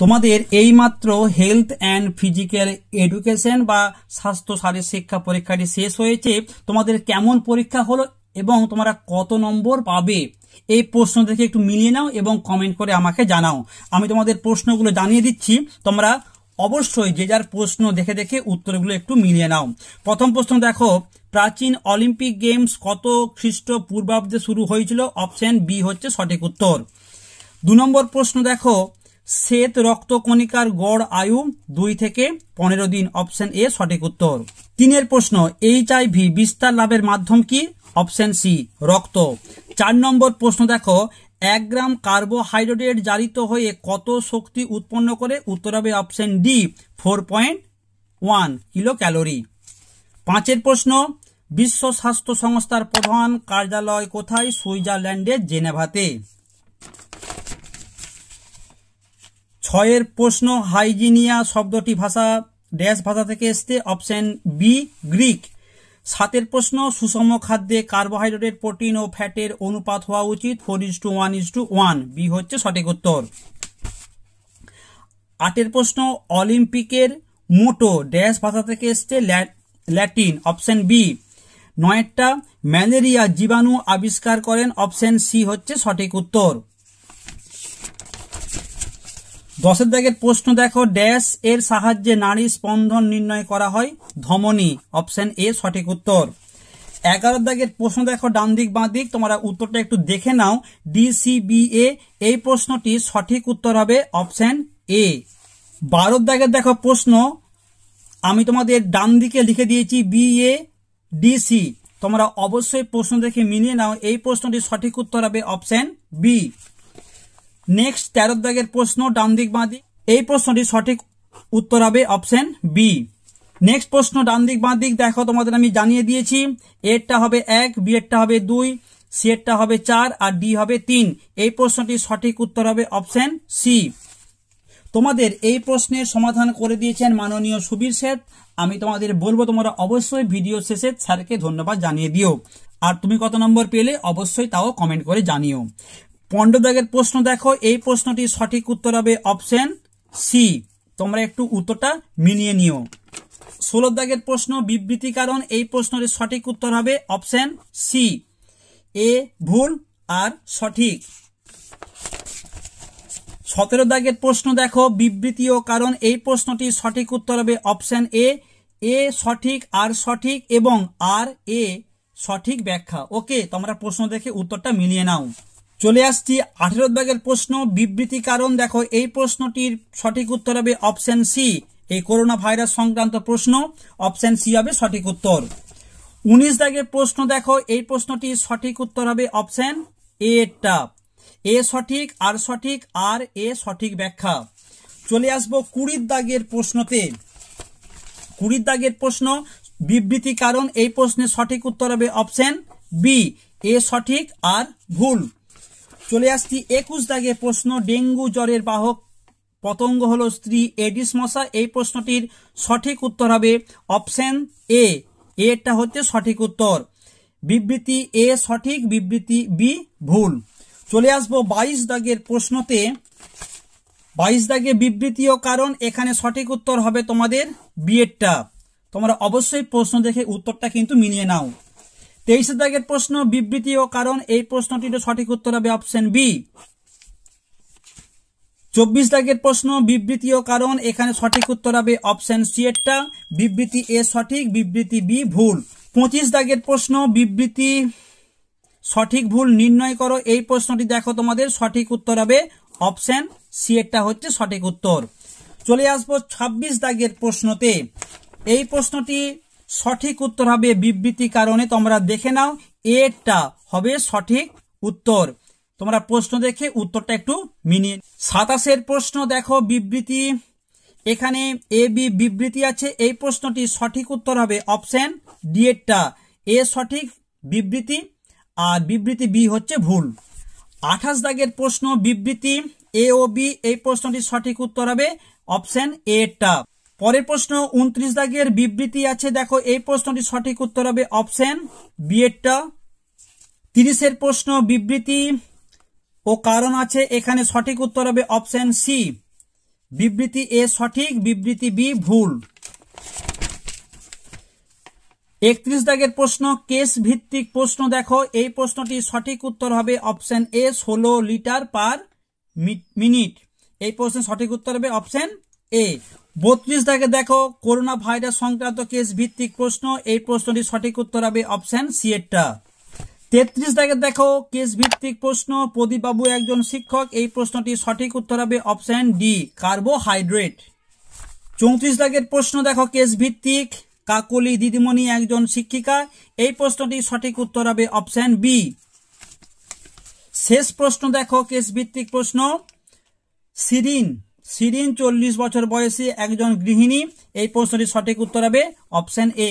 তোমাদের এইমাত্র health and physical education বা স্বাস্থ্য শারীরিক শিক্ষা পরীক্ষাটি শেষ হয়েছে। তোমাদের কেমন পরীক্ষা হলো এবং তোমরা কত নম্বর পাবে এই প্রশ্ন থেকে একটু মিলিয়ে নাও এবং কমেন্ট করে আমাকে জানাও। আমি তোমাদের প্রশ্নগুলো জানিয়ে দিচ্ছি, তোমরা অবশ্যই যে যার প্রশ্ন দেখে দেখে উত্তরগুলো একটু মিলিয়ে নাও। প্রথম প্রশ্ন দেখো, প্রাচীন অলিম্পিক গেমস কত খ্রিস্টপূর্বাব্দে শুরু হয়েছিল? অপশন বি হচ্ছে সঠিক উত্তর। 2 নম্বর প্রশ্ন দেখো, শ্বেত রক্তকণিকার গড় আয়ু 2 থেকে 15 দিন। অপশন এ সঠিক উত্তর। 3 প্রশ্ন, HIV বিস্তার লাভের মাধ্যম কি? অপশন সি রক্ত। 4 নম্বর প্রশ্ন দেখো, 1 গ্রাম কার্বোহাইড্রেট জারিত হয়ে কত শক্তি উৎপন্ন করে? উত্তর হবে অপশন ডি 4.1 কিলো ক্যালোরি। 5 প্রশ্ন, বিশ্ব স্বাস্থ্য সংস্থার প্রধান কার্যালয় কোথায়? সুইজারল্যান্ডের জেনেভাতে। 6 প্রশ্ন, হাইজিনিয়া শব্দটি ড্যাশ ভাষা থেকে এসছে? Option B Greek. 7 প্রশ্ন, সুষম খাদ্যে কার্বোহাইড্রেট, প্রোটিন ও ফ্যাটের অনুপাত হওয়া উচিত 4:1:1। বি হচ্ছে সঠিক উত্তর। 8 প্রশ্ন, অলিম্পিকের মোটো ড্যাশ ভাষা থেকে এসছে? ল্যাটিন। Option B. 9টা, ম্যালেরিয়া জীবাণু আবিষ্কার করেন? অপশন সি হচ্ছে সঠিক উত্তর। 10 দাগের প্রশ্ন দেখো, ড্যাশ এর সাহায্যে নারী স্পন্দন নির্ণয় করা হয়? ধমনী। অপশন এ সঠিক উত্তর। 11 দাগের প্রশ্ন দেখো, ডান দিক বাঁ দিক, তোমরা উত্তরটা একটু দেখে নাও। DCBA এই প্রশ্নটি সঠিক উত্তর হবে অপশন এ। 12 দাগের দেখো প্রশ্ন, আমি তোমাদের ডান দিকে লিখে দিয়েছি BADC, তোমরা অবশ্যই প্রশ্ন দেখে মিলিয়ে নাও। এই প্রশ্নটি সঠিক উত্তর হবে অপশন বি। নেক্সট 13 দাগের প্রশ্ন, ডান দিক বাঁ দিক, এই প্রশ্নটি সঠিক উত্তর হবে অপশন বি। নেক্সট প্রশ্ন, ডান দিক বাঁ দিক, দেখো তোমাদের আমি জানিয়ে দিয়েছি। এরটা হবে 1, বি এরটা হবে 2, সি এরটা হবে 4 আর ডি হবে 3। এই প্রশ্নটি সঠিক উত্তর হবে অপশন সি। তোমাদের এই প্রশ্নের সমাধান করে দিয়েছেন মাননীয় সুবীর স্যার। আমি তোমাদের বলবো তোমরা অবশ্যই ভিডিও শেষে স্যারকে ধন্যবাদ জানিয়ে দিও। আর তুমি কত নম্বর পেলে অবশ্যই তাও কমেন্ট করে জানিও। 15 দাগের প্রশ্ন দেখো, এই প্রশ্নটি সঠিক উত্তর হবে অপশন সি। তোমরা একটু উত্তরটা মিলিয়ে নিও। 16 দাগের প্রশ্ন, বিবৃতি কারণ, এই প্রশ্নটি সঠিক উত্তর হবে অপশন সি। এ ভুল আর সঠিক। 17 দাগের প্রশ্ন দেখো, বিবৃতি ও কারণ, এই প্রশ্নটি সঠিক উত্তর হবে অপশন এ। এ সঠিক, আর সঠিক এবং আর এ সঠিক ব্যাখ্যা। ওকে, তোমরা প্রশ্ন দেখে উত্তরটা মিলিয়ে নাও। চলে আসছি 18 দাগের প্রশ্ন, বিবৃতি কারণ, দেখো এই প্রশ্নটির সঠিক উত্তর হবে অপশন সি। এই করোনা ভাইরাস সংক্রান্ত প্রশ্ন, অপশন সি হবে সঠিক উত্তর। 19 দাগের প্রশ্ন দেখো, এই প্রশ্নটির সঠিক উত্তর হবে অপশন এ-টা। এ সঠিক, আর সঠিক, আর এ সঠিক ব্যাখ্যা। চলে আসবো 20 দাগের প্রশ্নতে। 20 দাগের প্রশ্ন, বিবৃতি কারণ, এই প্রশ্নের সঠিক উত্তর হবে অপশন বি। এ সঠিক আর ভুল। চলে আসছি 21 দাগের প্রশ্ন, ডেঙ্গু জ্বরের বাহক পতঙ্গ হলো স্ত্রী এডিস মশা। এই প্রশ্নটির সঠিক উত্তর হবে অপশন এ। এটা হচ্ছে সঠিক উত্তর। বিবৃতি এ সঠিক, বিবৃতি বি ভুল। চলে আসবো 22 দাগের প্রশ্নতে। 22 দাগে বিবৃতি ও কারণ, এখানে সঠিক উত্তর হবে তোমাদের বি এরটা। তোমরা অবশ্যই প্রশ্ন দেখে উত্তরটা কিন্তু মিলিয়ে নাও। 23 দাগের প্রশ্ন, বিবৃতি ও কারণ, এই প্রশ্নটির সঠিক উত্তর হবে অপশন বি। 24 দাগের প্রশ্ন, বিবৃতি ও কারণ, এখানে সঠিক উত্তর হবে অপশন সি এরটা। বিবৃতি এ সঠিক, বিবৃতি বি ভুল। 25 দাগের প্রশ্ন, বিবৃতি সঠিক ভুল নির্ণয় করো, এই প্রশ্নটি দেখো তোমাদের সঠিক উত্তর হবে অপশন সি এরটা হচ্ছে সঠিক উত্তর। চলে আসবো 26 দাগের প্রশ্নতে। এই প্রশ্নটি সঠিক উত্তর হবে বিবৃতি কারণে, তোমরা দেখে নাও। এরটা হবে সঠিক উত্তর। তোমরা প্রশ্ন দেখে উত্তরটা একটু মিলিয়ে। 27 প্রশ্ন দেখো, বিবৃতি, এখানে এ বি বিবৃতি আছে, এই প্রশ্নটি সঠিক উত্তর হবে অপশন ডি এরটা। এ সঠিক বিবৃতি আর বিবৃতি বি হচ্ছে ভুল। 28 দাগের প্রশ্ন, বিবৃতি এ ও বি, এই প্রশ্নটি সঠিক উত্তর হবে অপশন এ এরটা। পরের প্রশ্ন 29 দাগের বিবৃতি আছে, দেখো এই প্রশ্নটি সঠিক উত্তর হবে অপশন বি এরটা। 30 প্রশ্ন, বিবৃতি ও কারণ আছে, এখানে সঠিক উত্তর হবে অপশন সি। বিবৃতি এ সঠিক, বিবৃতি বি ভুল। 31 দাগের প্রশ্ন, কেস ভিত্তিক প্রশ্ন দেখো, এই প্রশ্নটি সঠিক উত্তর হবে option A 16 litre per minute. এই প্রশ্নের সঠিক উত্তর হবে অপশন এ। 32 দাগে দেখো, করোনা ভাইরাস সংক্রান্ত কেস ভিত্তিক প্রশ্ন, এই প্রশ্নটি সঠিক উত্তর হবে অপশন সি এরটা। 33 দাগে দেখো, কেস ভিত্তিক প্রশ্ন, প্রদীপ বাবু একজন শিক্ষক, এই প্রশ্নটি সঠিক উত্তর হবে অপশন ডি কার্বোহাইড্রেট। 34 দাগের প্রশ্ন দেখো, কেস ভিত্তিক, কাকলি দিদিমণি একজন শিক্ষিকা, এই প্রশ্নটি সঠিক উত্তর হবে অপশন বি। শেষ প্রশ্ন দেখো, কেস ভিত্তিক প্রশ্ন, শিরিন 40 বছর বয়সী একজন গৃহিণী, এই প্রশ্নটি সঠিক উত্তর হবে অপশন এ।